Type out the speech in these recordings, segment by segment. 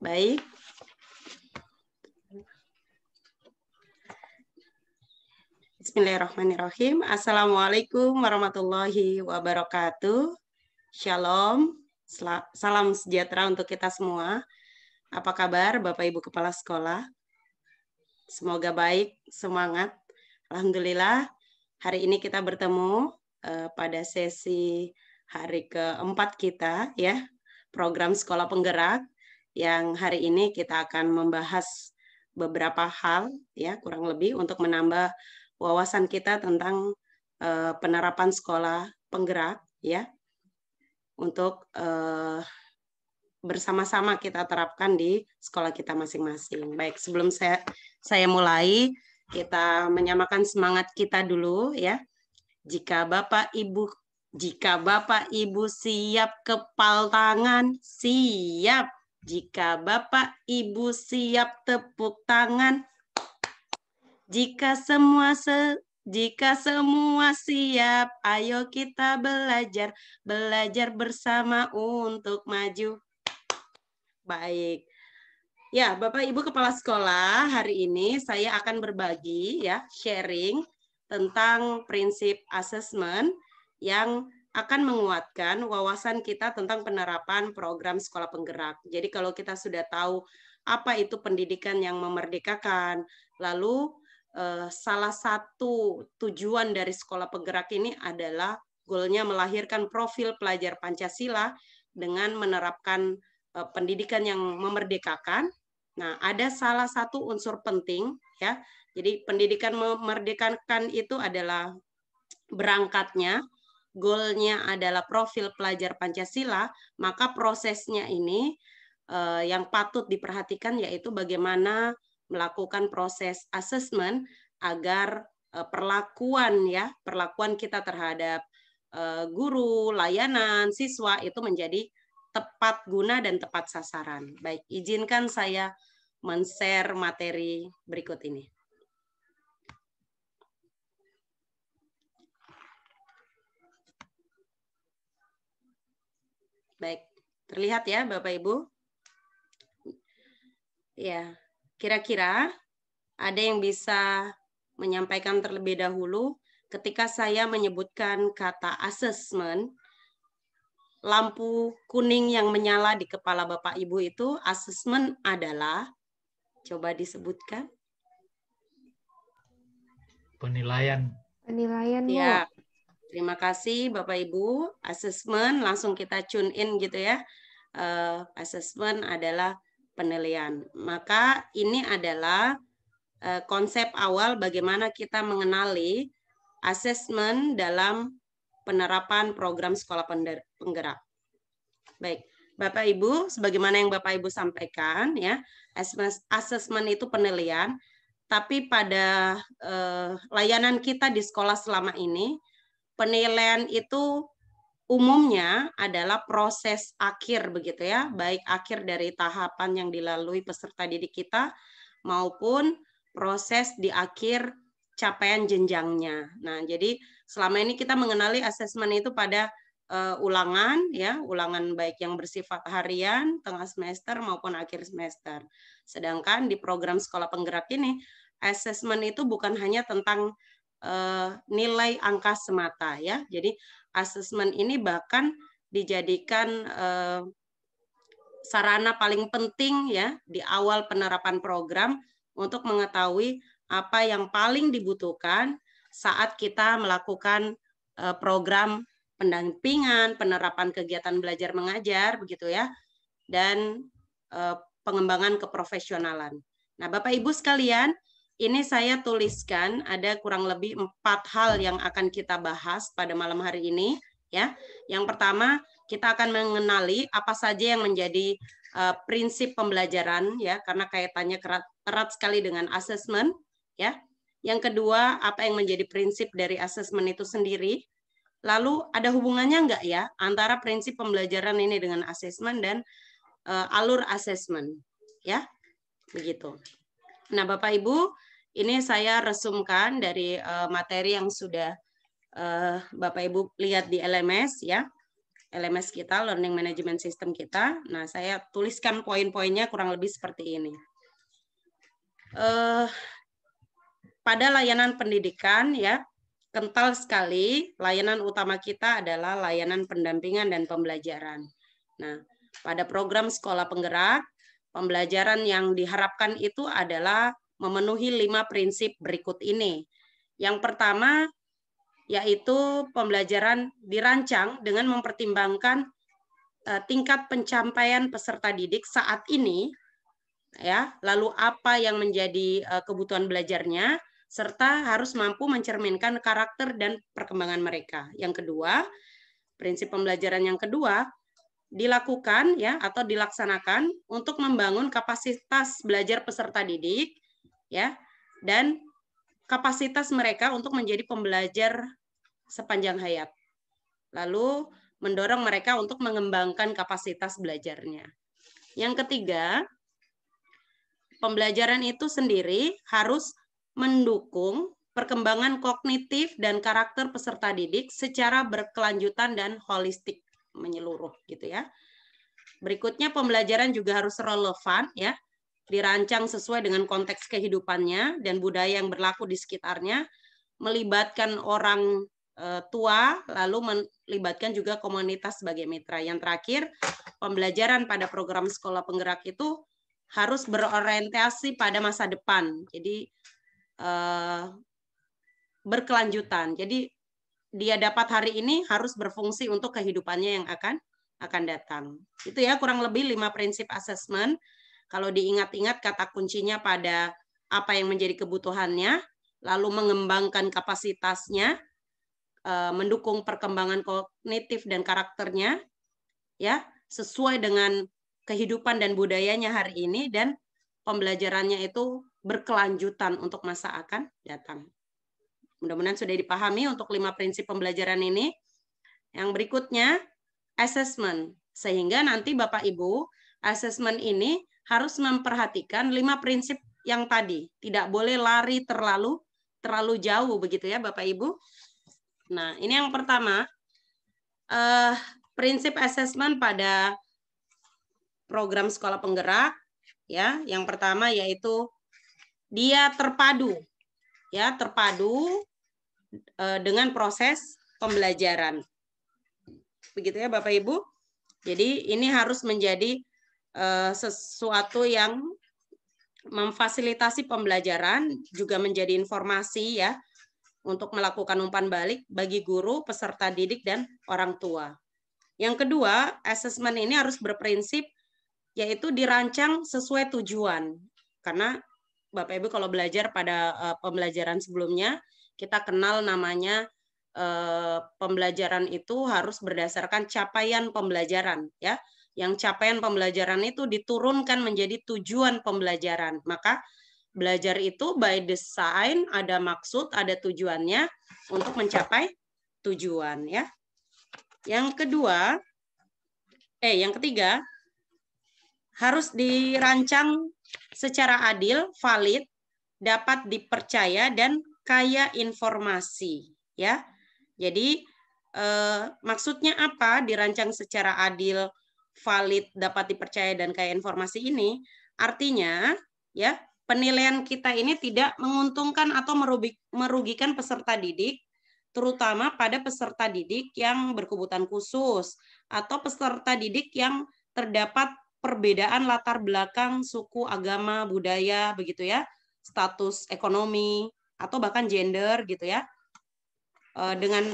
Baik. Bismillahirrahmanirrahim. Assalamualaikum warahmatullahi wabarakatuh. Shalom. Salam sejahtera untuk kita semua. Apa kabar Bapak Ibu Kepala Sekolah? Semoga baik, semangat. Alhamdulillah, hari ini kita bertemu pada sesi hari keempat kita, ya, program Sekolah Penggerak, yang hari ini kita akan membahas beberapa hal, ya, kurang lebih untuk menambah wawasan kita tentang penerapan sekolah penggerak, ya, untuk bersama-sama kita terapkan di sekolah kita masing-masing. Baik, sebelum saya mulai, kita menyamakan semangat kita dulu, ya. Jika Bapak Ibu siap, kepal tangan, siap. Jika Bapak Ibu siap, tepuk tangan. Jika semua siap, ayo kita belajar bersama untuk maju. Baik. Ya, Bapak Ibu Kepala Sekolah, hari ini saya akan berbagi, ya, sharing tentang prinsip asesmen yang akan menguatkan wawasan kita tentang penerapan program sekolah penggerak. Jadi kalau kita sudah tahu apa itu pendidikan yang memerdekakan, lalu salah satu tujuan dari sekolah penggerak ini adalah goalnya melahirkan profil pelajar Pancasila dengan menerapkan pendidikan yang memerdekakan. Nah, ada salah satu unsur penting, ya. Jadi pendidikan memerdekakan itu adalah berangkatnya, goalnya adalah profil pelajar Pancasila, maka prosesnya ini yang patut diperhatikan yaitu bagaimana melakukan proses asesmen agar perlakuan kita terhadap guru, layanan, siswa itu menjadi tepat guna dan tepat sasaran. Baik, izinkan saya men-share materi berikut ini. Baik, terlihat ya Bapak Ibu? Ya, kira-kira ada yang bisa menyampaikan terlebih dahulu ketika saya menyebutkan kata asesmen, lampu kuning yang menyala di kepala Bapak Ibu itu asesmen adalah, coba disebutkan. Penilaian. Penilaian, Bu. Ya, terima kasih Bapak Ibu. Asesmen langsung kita tune in gitu ya. Asesmen adalah penilaian. Maka ini adalah konsep awal bagaimana kita mengenali asesmen dalam penerapan program sekolah penggerak. Baik, Bapak Ibu, sebagaimana yang Bapak Ibu sampaikan, ya, asesmen itu penilaian. Tapi pada layanan kita di sekolah selama ini, penilaian itu umumnya adalah proses akhir begitu ya, baik akhir dari tahapan yang dilalui peserta didik kita maupun proses di akhir capaian jenjangnya. Nah, jadi selama ini kita mengenali asesmen itu pada ulangan ya, ulangan baik yang bersifat harian, tengah semester maupun akhir semester. Sedangkan di program sekolah penggerak ini asesmen itu bukan hanya tentang nilai angka semata ya. Jadi asesmen ini bahkan dijadikan sarana paling penting ya di awal penerapan program untuk mengetahui apa yang paling dibutuhkan saat kita melakukan program pendampingan, penerapan kegiatan belajar mengajar begitu ya, dan pengembangan keprofesionalan. Nah, Bapak Ibu sekalian, ini saya tuliskan ada kurang lebih 4 hal yang akan kita bahas pada malam hari ini ya. Yang pertama, kita akan mengenali apa saja yang menjadi prinsip pembelajaran ya, karena kaitannya erat sekali dengan asesmen ya. Yang kedua, apa yang menjadi prinsip dari asesmen itu sendiri. Lalu ada hubungannya enggak ya antara prinsip pembelajaran ini dengan asesmen dan alur asesmen ya. Begitu. Nah, Bapak Ibu, ini saya resumkan dari materi yang sudah Bapak Ibu lihat di LMS ya. LMS kita, Learning Management System kita. Nah, saya tuliskan poin-poinnya kurang lebih seperti ini. Pada layanan pendidikan ya, kental sekali layanan utama kita adalah layanan pendampingan dan pembelajaran. Nah, pada program sekolah penggerak, pembelajaran yang diharapkan itu adalah memenuhi 5 prinsip berikut ini. Yang pertama, yaitu pembelajaran dirancang dengan mempertimbangkan tingkat pencapaian peserta didik saat ini, ya, lalu apa yang menjadi kebutuhan belajarnya, serta harus mampu mencerminkan karakter dan perkembangan mereka. Yang kedua, prinsip pembelajaran yang kedua dilakukan ya atau dilaksanakan untuk membangun kapasitas belajar peserta didik ya dan kapasitas mereka untuk menjadi pembelajar sepanjang hayat. Lalu mendorong mereka untuk mengembangkan kapasitas belajarnya. Yang ketiga, pembelajaran itu sendiri harus mendukung perkembangan kognitif dan karakter peserta didik secara berkelanjutan dan holistik menyeluruh gitu ya. Berikutnya pembelajaran juga harus relevan ya, dirancang sesuai dengan konteks kehidupannya dan budaya yang berlaku di sekitarnya, melibatkan orang tua, lalu melibatkan juga komunitas sebagai mitra. Yang terakhir, pembelajaran pada program sekolah penggerak itu harus berorientasi pada masa depan. Jadi berkelanjutan. Jadi dia dapat hari ini harus berfungsi untuk kehidupannya yang akan datang. Itu ya kurang lebih 5 prinsip asesmen. Kalau diingat-ingat kata kuncinya pada apa yang menjadi kebutuhannya, lalu mengembangkan kapasitasnya, mendukung perkembangan kognitif dan karakternya, ya sesuai dengan kehidupan dan budayanya hari ini, dan pembelajarannya itu berkelanjutan untuk masa akan datang. Mudah-mudahan sudah dipahami untuk 5 prinsip pembelajaran ini. Yang berikutnya, assessment. Sehingga nanti Bapak Ibu, assessment ini harus memperhatikan 5 prinsip yang tadi. Tidak boleh lari terlalu jauh begitu ya Bapak Ibu. Nah, ini yang pertama. Prinsip assessment pada program sekolah penggerak ya. Yang pertama yaitu dia terpadu. Ya, terpadu dengan proses pembelajaran. Begitu ya Bapak Ibu. Jadi ini harus menjadi sesuatu yang memfasilitasi pembelajaran, juga menjadi informasi ya untuk melakukan umpan balik bagi guru, peserta didik, dan orang tua. Yang kedua, asesmen ini harus berprinsip yaitu dirancang sesuai tujuan. Karena Bapak Ibu kalau belajar pada pembelajaran sebelumnya, kita kenal namanya pembelajaran itu harus berdasarkan capaian pembelajaran ya. Yang capaian pembelajaran itu diturunkan menjadi tujuan pembelajaran. Maka belajar itu by design ada maksud, ada tujuannya untuk mencapai tujuan ya. Yang ketiga harus dirancang secara adil, valid, dapat dipercaya dan kaya informasi ya. Jadi maksudnya apa dirancang secara adil, valid, dapat dipercaya dan kaya informasi ini? Artinya ya, penilaian kita ini tidak menguntungkan atau merugikan peserta didik, terutama pada peserta didik yang berkebutuhan khusus atau peserta didik yang terdapat perbedaan latar belakang, suku, agama, budaya, begitu ya, status ekonomi atau bahkan gender gitu ya. Dengan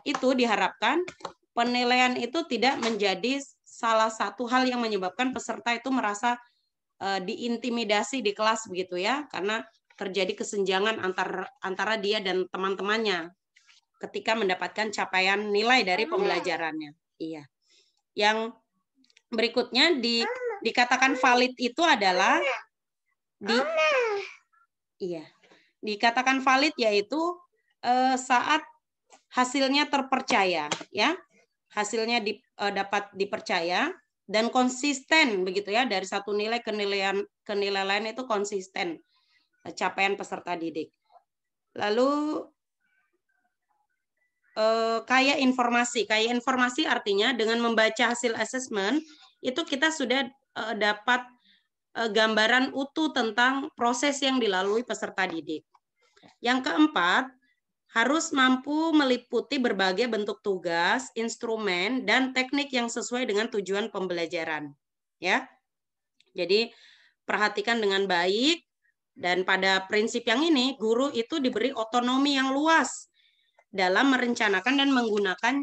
itu diharapkan penilaian itu tidak menjadi salah satu hal yang menyebabkan peserta itu merasa diintimidasi di kelas begitu ya, karena terjadi kesenjangan antara dia dan teman-temannya ketika mendapatkan capaian nilai dari pembelajarannya. Iya. Yang berikutnya dikatakan valid itu adalah dikatakan valid yaitu saat hasilnya terpercaya ya, hasilnya dapat dipercaya dan konsisten begitu ya, dari satu nilai ke nilai lain itu konsisten capaian peserta didik. Lalu kaya informasi. Kaya informasi artinya dengan membaca hasil asesmen itu kita sudah dapat gambaran utuh tentang proses yang dilalui peserta didik. Yang keempat, harus mampu meliputi berbagai bentuk tugas, instrumen, dan teknik yang sesuai dengan tujuan pembelajaran. Ya, jadi perhatikan dengan baik, dan pada prinsip yang ini, guru itu diberi otonomi yang luas dalam merencanakan dan menggunakan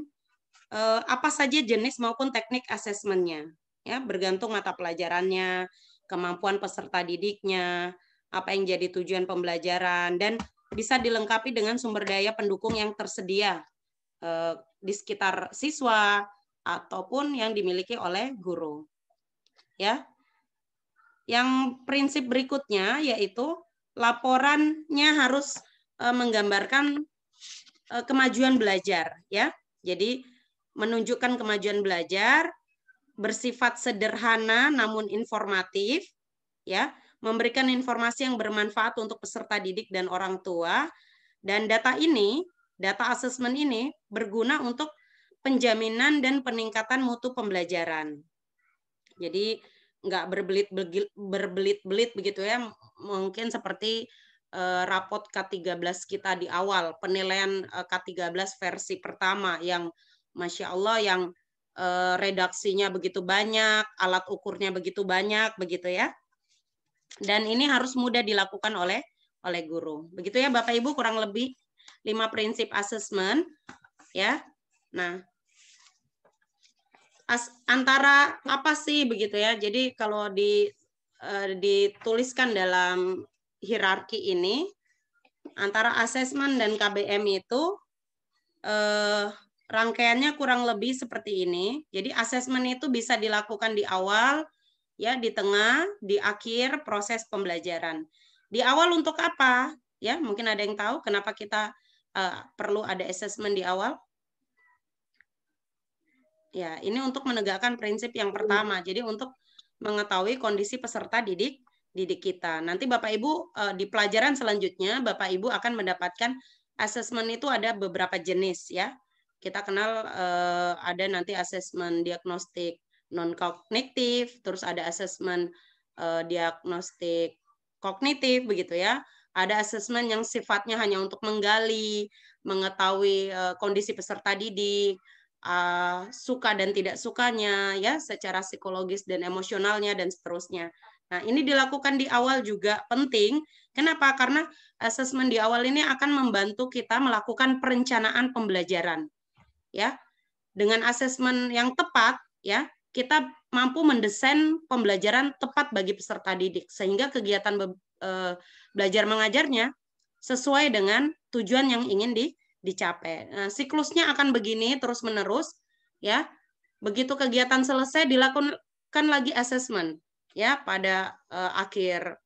apa saja jenis maupun teknik asesmennya. Ya, bergantung mata pelajarannya, kemampuan peserta didiknya, apa yang jadi tujuan pembelajaran, dan bisa dilengkapi dengan sumber daya pendukung yang tersedia di sekitar siswa ataupun yang dimiliki oleh guru. Ya. Yang prinsip berikutnya yaitu laporannya harus menggambarkan kemajuan belajar, ya. Jadi menunjukkan kemajuan belajar, bersifat sederhana namun informatif, ya, memberikan informasi yang bermanfaat untuk peserta didik dan orang tua, dan data asesmen ini berguna untuk penjaminan dan peningkatan mutu pembelajaran. Jadi nggak berbelit-belit begitu ya, mungkin seperti rapot K13 kita di awal, penilaian K13 versi pertama yang Masya Allah yang redaksinya begitu banyak, alat ukurnya begitu banyak, begitu ya. Dan ini harus mudah dilakukan oleh guru. Begitu ya Bapak Ibu, kurang lebih 5 prinsip asesmen ya. Nah, antara apa sih begitu ya. Jadi kalau dituliskan dalam hierarki ini antara asesmen dan KBM itu rangkaiannya kurang lebih seperti ini. Jadi asesmen itu bisa dilakukan di awal, ya, di tengah, di akhir proses pembelajaran. Di awal untuk apa? Ya, mungkin ada yang tahu kenapa kita perlu ada asesmen di awal? Ya, ini untuk menegakkan prinsip yang pertama. Jadi untuk mengetahui kondisi peserta didik kita. Nanti Bapak Ibu di pelajaran selanjutnya Bapak Ibu akan mendapatkan asesmen itu ada beberapa jenis ya. Kita kenal ada nanti asesmen diagnostik non kognitif, terus ada asesmen diagnostik kognitif begitu ya. Ada asesmen yang sifatnya hanya untuk menggali, mengetahui kondisi peserta didik, suka dan tidak sukanya ya, secara psikologis dan emosionalnya dan seterusnya. Nah, ini dilakukan di awal juga penting. Kenapa? Karena asesmen di awal ini akan membantu kita melakukan perencanaan pembelajaran. Ya. Dengan asesmen yang tepat, ya, kita mampu mendesain pembelajaran tepat bagi peserta didik sehingga kegiatan belajar mengajarnya sesuai dengan tujuan yang ingin dicapai. Nah, siklusnya akan begini terus-menerus, ya. Begitu kegiatan selesai dilakukan lagi asesmen, ya, pada akhir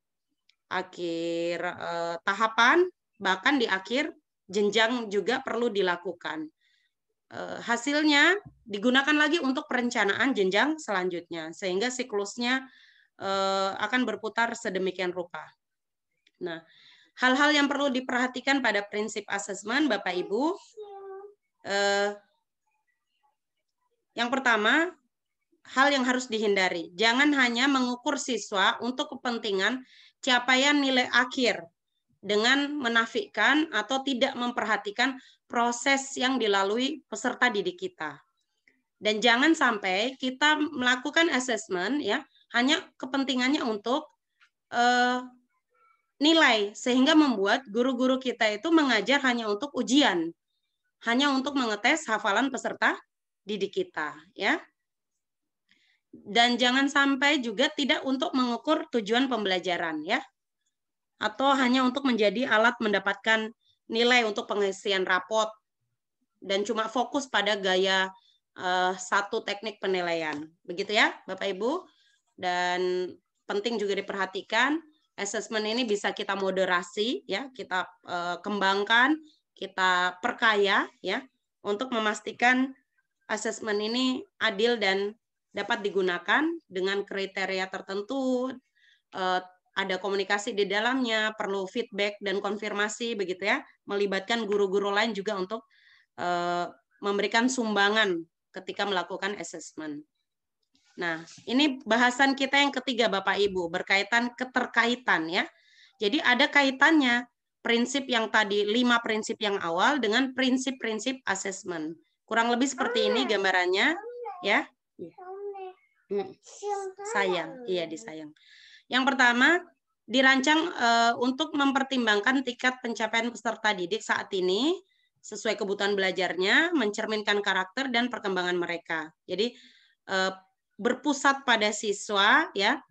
tahapan, bahkan di akhir jenjang juga perlu dilakukan. Hasilnya digunakan lagi untuk perencanaan jenjang selanjutnya, sehingga siklusnya akan berputar sedemikian rupa. Nah, hal-hal yang perlu diperhatikan pada prinsip asesmen, Bapak Ibu. Yang pertama, hal yang harus dihindari. Jangan hanya mengukur siswa untuk kepentingan capaian nilai akhir dengan menafikan atau tidak memperhatikan proses yang dilalui peserta didik kita. Dan jangan sampai kita melakukan asesmen ya hanya kepentingannya untuk nilai, sehingga membuat guru-guru kita itu mengajar hanya untuk ujian, hanya untuk mengetes hafalan peserta didik kita, ya. Dan jangan sampai juga tidak untuk mengukur tujuan pembelajaran, ya, atau hanya untuk menjadi alat mendapatkan nilai untuk pengisian rapot dan cuma fokus pada gaya satu teknik penilaian, begitu ya, Bapak Ibu. Dan penting juga diperhatikan. Asesmen ini bisa kita moderasi, ya, kita kembangkan, kita perkaya, ya, untuk memastikan asesmen ini adil dan dapat digunakan dengan kriteria tertentu. Ada komunikasi di dalamnya, perlu feedback dan konfirmasi, begitu ya, melibatkan guru-guru lain juga untuk memberikan sumbangan ketika melakukan assessment. Nah, ini bahasan kita yang ketiga Bapak Ibu, berkaitan keterkaitan ya. Jadi ada kaitannya prinsip yang tadi, 5 prinsip yang awal dengan prinsip-prinsip assessment. Kurang lebih seperti ini gambarannya ya. Sayang, iya disayang. Yang pertama, dirancang untuk mempertimbangkan tingkat pencapaian peserta didik saat ini sesuai kebutuhan belajarnya, mencerminkan karakter dan perkembangan mereka. Jadi berpusat pada siswa ya.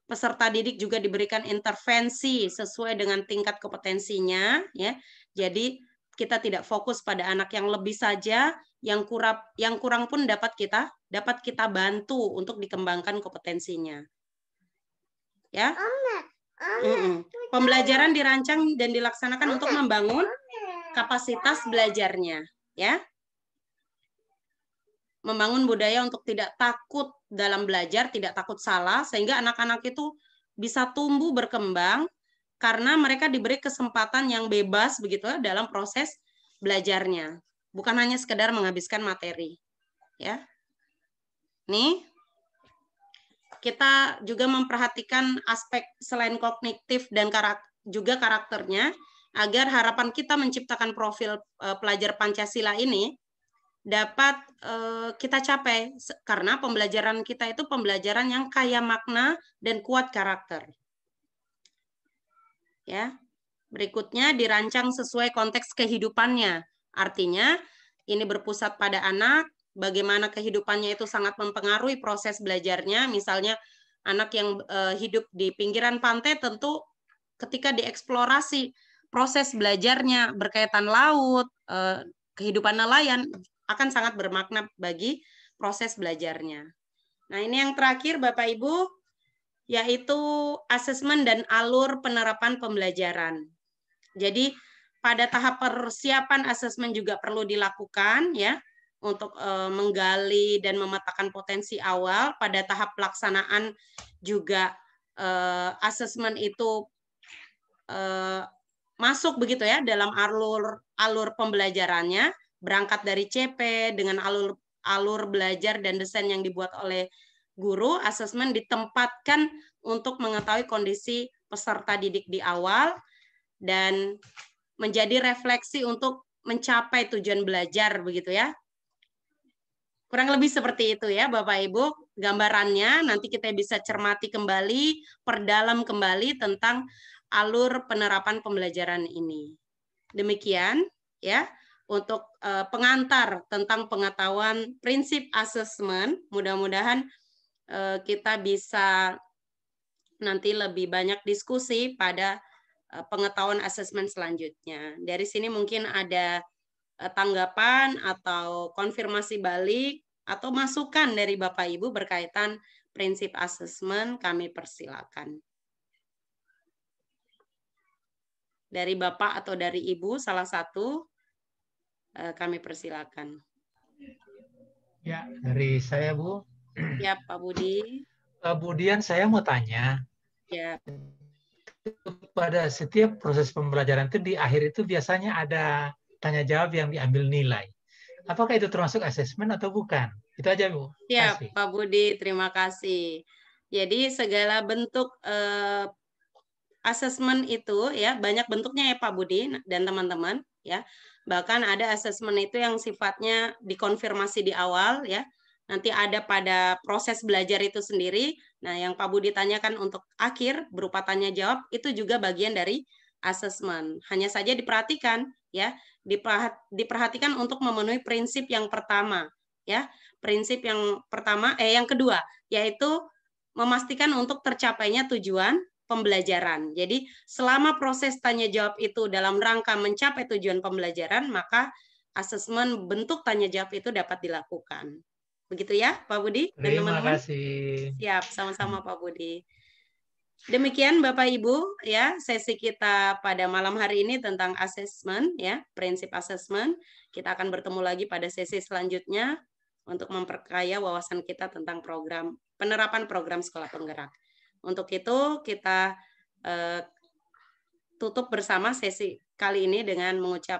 Peserta didik juga diberikan intervensi sesuai dengan tingkat kompetensinya ya. Jadi kita tidak fokus pada anak yang lebih saja, yang kurang pun dapat kita bantu untuk dikembangkan kompetensinya. Ya. Pembelajaran dirancang dan dilaksanakan untuk membangun kapasitas belajarnya ya. Membangun budaya untuk tidak takut dalam belajar, tidak takut salah, sehingga anak-anak itu bisa tumbuh berkembang karena mereka diberi kesempatan yang bebas begitu dalam proses belajarnya, bukan hanya sekedar menghabiskan materi. Ya, nih kita juga memperhatikan aspek selain kognitif dan juga karakternya, agar harapan kita menciptakan profil pelajar Pancasila ini dapat kita capai karena pembelajaran kita itu pembelajaran yang kaya makna dan kuat karakter. Ya. Berikutnya dirancang sesuai konteks kehidupannya. Artinya ini berpusat pada anak, bagaimana kehidupannya itu sangat mempengaruhi proses belajarnya. Misalnya anak yang hidup di pinggiran pantai tentu ketika dieksplorasi proses belajarnya berkaitan laut, kehidupan nelayan akan sangat bermakna bagi proses belajarnya. Nah, ini yang terakhir Bapak Ibu, yaitu asesmen dan alur penerapan pembelajaran. Jadi pada tahap persiapan asesmen juga perlu dilakukan ya untuk menggali dan memetakan potensi awal. Pada tahap pelaksanaan juga asesmen itu masuk begitu ya dalam alur pembelajarannya. Berangkat dari CP dengan alur belajar dan desain yang dibuat oleh guru, asesmen ditempatkan untuk mengetahui kondisi peserta didik di awal dan menjadi refleksi untuk mencapai tujuan belajar begitu ya. Kurang lebih seperti itu ya Bapak Ibu gambarannya, nanti kita bisa cermati kembali, perdalam kembali tentang alur penerapan pembelajaran ini. Demikian ya. Untuk pengantar tentang pengetahuan prinsip asesmen, mudah-mudahan kita bisa nanti lebih banyak diskusi pada pengetahuan asesmen selanjutnya. Dari sini mungkin ada tanggapan atau konfirmasi balik atau masukan dari Bapak Ibu berkaitan prinsip asesmen, kami persilakan. Dari Bapak atau dari Ibu salah satu, kami persilakan. Ya, dari saya, Bu. Ya, Pak Budi. Kemudian saya mau tanya, Ya. pada setiap proses pembelajaran itu di akhir itu biasanya ada tanya jawab yang diambil nilai. Apakah itu termasuk asesmen atau bukan? Itu aja, Bu. Ya, Kasih. Pak Budi, terima kasih. Jadi segala bentuk asesmen itu ya banyak bentuknya ya Pak Budi dan teman-teman ya. Bahkan ada asesmen itu yang sifatnya dikonfirmasi di awal ya. Nanti ada pada proses belajar itu sendiri. Nah, yang Pak Budi tanyakan untuk akhir berupa tanya jawab itu juga bagian dari asesmen. Hanya saja diperhatikan ya, diperhatikan untuk memenuhi prinsip yang pertama ya. Prinsip yang pertama yang kedua yaitu memastikan untuk tercapainya tujuan pembelajaran. Jadi selama proses tanya jawab itu dalam rangka mencapai tujuan pembelajaran, maka asesmen bentuk tanya jawab itu dapat dilakukan. Begitu ya Pak Budi dan Terima teman-teman? kasih. Siap, sama-sama Pak Budi. Demikian Bapak Ibu ya sesi kita pada malam hari ini tentang asesmen ya, prinsip asesmen. Kita akan bertemu lagi pada sesi selanjutnya untuk memperkaya wawasan kita tentang penerapan program sekolah penggerak. Untuk itu kita tutup bersama sesi kali ini dengan mengucap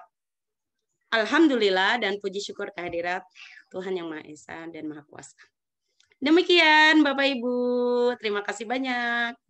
Alhamdulillah dan puji syukur kehadirat Tuhan Yang Maha Esa dan Maha Kuasa. Demikian Bapak Ibu, terima kasih banyak.